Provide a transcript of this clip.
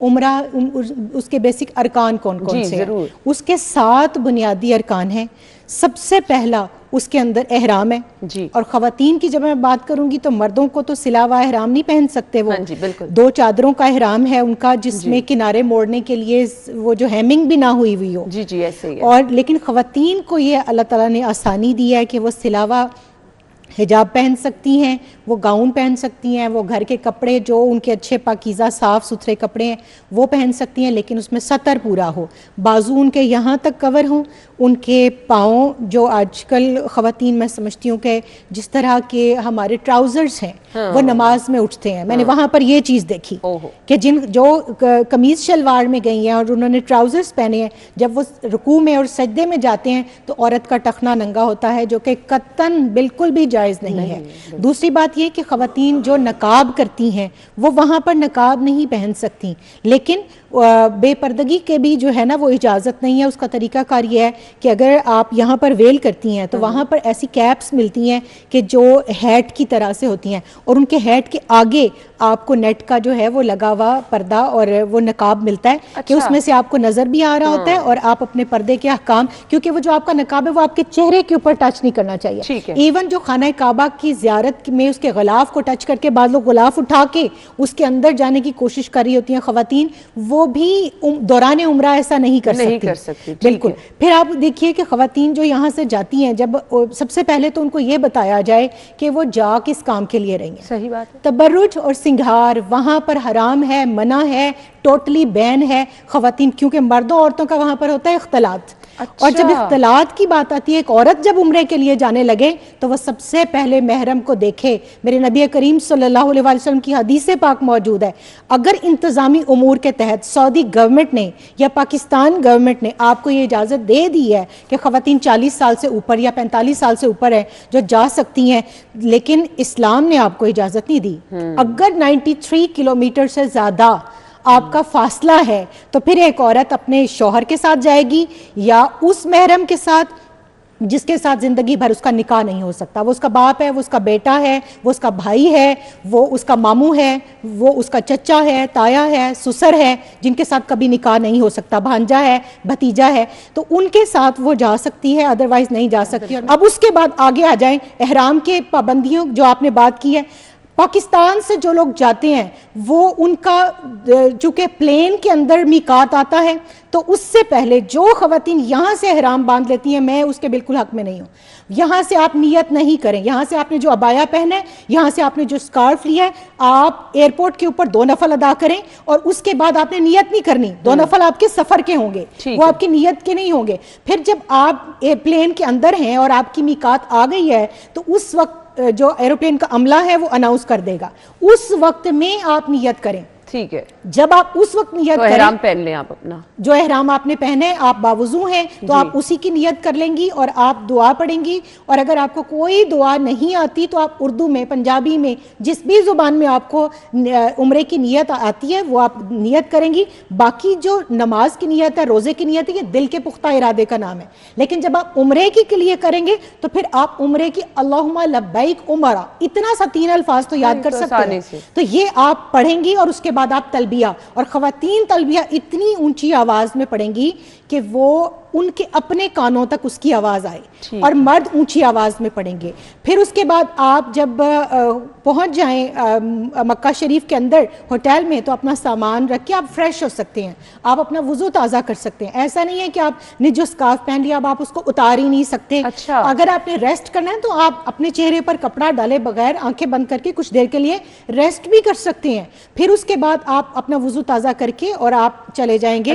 عمرہ اس کے بیسک ارکان کون کون سے ہیں؟ اس کے 7 بنیادی ارکان ہیں۔ سب سے پہلا اس کے اندر احرام ہے اور خواتین کی جب میں بات کروں گی تو مردوں کو تو سلاوہ احرام نہیں پہن سکتے، وہ 2 چادروں کا احرام ہے ان کا، جس میں کنارے موڑنے کے لیے وہ جو ہیمنگ بھی نہ ہوئی ہوئی ہو، ایسے ہی اور لیکن خواتین کو یہ اللہ تعالیٰ نے آسانی دی ہے کہ وہ سلاوہ حجاب پہن سکتی ہیں، وہ گاؤن پہن سکتی ہیں، وہ گھر کے کپڑے جو ان کے اچھے پاکیزہ صاف ستھرے کپڑے ہیں وہ پہن سکتی ہیں، لیکن اس میں سطر پورا ہو، بازو ان کے یہاں تک کور ہوں، ان کے پاؤں جو آج کل خواتین میں سمجھتی ہوں کہ جس طرح کے ہمارے ٹراؤزرز ہیں وہ نماز میں اٹھتے ہیں، میں نے وہاں پر یہ چیز دیکھی کہ جو قمیض شلوار میں گئی ہیں اور انہوں نے ٹراؤزرز پہنے ہیں، جب وہ رکوع میں اور سجدے میں جاتے ہیں تو عورت کا ٹخنا ننگا ہوتا ہے، جو کہ قطعاً بالکل بھی جائز نہیں ہے۔ دوسری بات یہ کہ خواتین جو نقاب کرتی ہیں وہ وہاں پر نقاب نہیں پہن سکتی، لیکن بے پردگی کے بھی جو ہے نا وہ اجازت نہیں ہے۔ اس کا طریقہ کار یہ ہے کہ اگر آپ یہاں پر ویل کرتی ہیں تو وہاں پر ایسی کیپس ملتی ہیں کہ جو ہیٹ کی طرح سے ہوتی ہیں، اور ان کے ہیٹ کے آگے آپ کو نیٹ کا جو ہے وہ لگا ہوا پردہ اور وہ نقاب ملتا ہے کہ اس میں سے آپ کو نظر بھی آ رہا ہوتا ہے، اور آپ اپنے پردے کے احکام، کیونکہ وہ جو آپ کا نقاب ہے وہ آپ کے چہرے کے اوپر ٹچ نہیں کرنا چاہیے۔ ایون جو خانہ کعبہ کی زیارت میں اس کے غلاف کو ٹچ کر کے بعض لوگ غلاف اٹھا کے اس کے اندر جانے کی کوشش کر رہی ہوتی ہیں خواتین، وہ بھی دوران عمرہ ایسا نہیں کر سکتی۔ بالکل۔ پھر آپ دیکھیے کہ خواتین جو یہاں سے جاتی ہیں، جب سب سے پہلے تو ان کو یہ بتایا جائے کہ وہ جا کس کام کے لیے رہی ہیں۔ صحیح بات ہے۔ تبرج اور سنگھار وہاں پر حرام ہے، منع ہے، ٹوٹلی بین ہے خواتین، کیونکہ مردوں عورتوں کا وہاں پر ہوتا ہے اختلاط، اور جب اختلاط کی بات آتی ہے، ایک عورت جب عمرے کے لیے جانے لگے تو وہ سب سے پہلے محرم کو دیکھے۔ میرے نبی کریم صلی اللہ علیہ وسلم کی حدیث پاک موجود ہے، اگر انتظامی امور کے تحت سعودی گورنمنٹ نے یا پاکستان گورنمنٹ نے آپ کو یہ اجازت دے دی ہے کہ خواتین 40 سال سے اوپر یا 45 سال سے اوپر ہیں جو جا سکتی ہیں، لیکن اسلام نے آپ کو اجازت نہیں دی۔ اگر 93 کلومیٹر سے زیادہ آپ کا فاصلہ ہے تو پھر ایک عورت اپنے شوہر کے ساتھ جائے گی یا اس محرم کے ساتھ جس کے ساتھ زندگی بھر اس کا نکاح نہیں ہو سکتا۔ وہ اس کا باپ ہے، وہ اس کا بیٹا ہے، وہ اس کا بھائی ہے، وہ اس کا ماموں ہے، وہ اس کا چچا ہے، تایا ہے، سسر ہے، جن کے ساتھ کبھی نکاح نہیں ہو سکتا، بھانجا ہے، بھتیجا ہے، تو ان کے ساتھ وہ جا سکتی ہے، ادروائز نہیں جا سکتی۔ اب اس کے بعد آگے آ جائیں احرام کے پابندیوں جو آپ نے بات کی ہے۔ پاکستان سے جو لوگ جاتے ہیں وہ ان کا چونکہ پلین کے اندر میقات آتا ہے، تو اس سے پہلے جو خواتین یہاں سے احرام باندھ لیتی ہیں، میں اس کے بالکل حق میں نہیں ہوں۔ یہاں سے آپ نیت نہیں کریں، یہاں سے آپ نے جو عبایا پہنا ہے، یہاں سے آپ نے جو سکارف لیا ہے، آپ ایئرپورٹ کے اوپر 2 نفل ادا کریں، اور اس کے بعد آپ نے نیت نہیں کرنی۔ 2 نفل آپ کے سفر کے ہوں گے، وہ آپ کی نیت کے نہیں ہوں گے۔ پھر جب آپ پلین کے اندر ہیں اور آپ کی میقات آ گئی ہے تو اس وقت جو ایروپلین کا عملہ ہے وہ اناؤنس کر دے گا، اس وقت میں آپ نیت کریں۔ ٹھیک ہے۔ جب آپ اس وقت نیت کریں، احرام پہن لیں آپ اپنا، جو احرام آپ نے پہنے، آپ باوضو ہیں تو آپ اسی کی نیت کر لیں گی اور آپ دعا پڑھیں گی، اور اگر آپ کو کوئی دعا نہیں آتی تو آپ اردو میں، پنجابی میں، جس بھی زبان میں آپ کو عمرے کی نیت آتی ہے وہ آپ نیت کریں گی۔ باقی جو نماز کی نیت ہے، روزے کی نیت ہے، یہ دل کے پختہ ارادے کا نام ہے، لیکن جب آپ عمرے کے لیے کریں گے تو پھر آپ عمرے کی اللہم لبیک عمرہ اتنا سا 3 الفاظ تو یاد کر سکتے ہیں، تو یہ آپ پڑھیں گی، اور اس کے بعد آپ تلبیہ، اور خواتین تلبیہ اتنی اونچی آواز میں پڑھیں گی کہ وہ ان کے اپنے کانوں تک اس کی آواز آئے، اور مرد اونچی آواز میں پڑھیں گے۔ پھر اس کے بعد آپ جب پہنچ جائیں مکہ شریف کے اندر ہوٹل میں تو اپنا سامان رکھ کے آپ فریش ہو سکتے ہیں، آپ اپنا وضو تازہ کر سکتے ہیں۔ ایسا نہیں ہے کہ آپ نے جو سکارف پہن لیا اب آپ اس کو اتار ہی نہیں سکتے۔ اگر آپ نے ریسٹ کرنا ہے تو آپ اپنے چہرے پر کپڑا ڈالے بغیر آنکھیں بند کر کے کچھ دیر کے لیے ریسٹ بھی کر سکتے ہیں۔ پھر اس کے بعد آپ اپنا وضو تازہ کر کے اور آپ چلے جائیں گے۔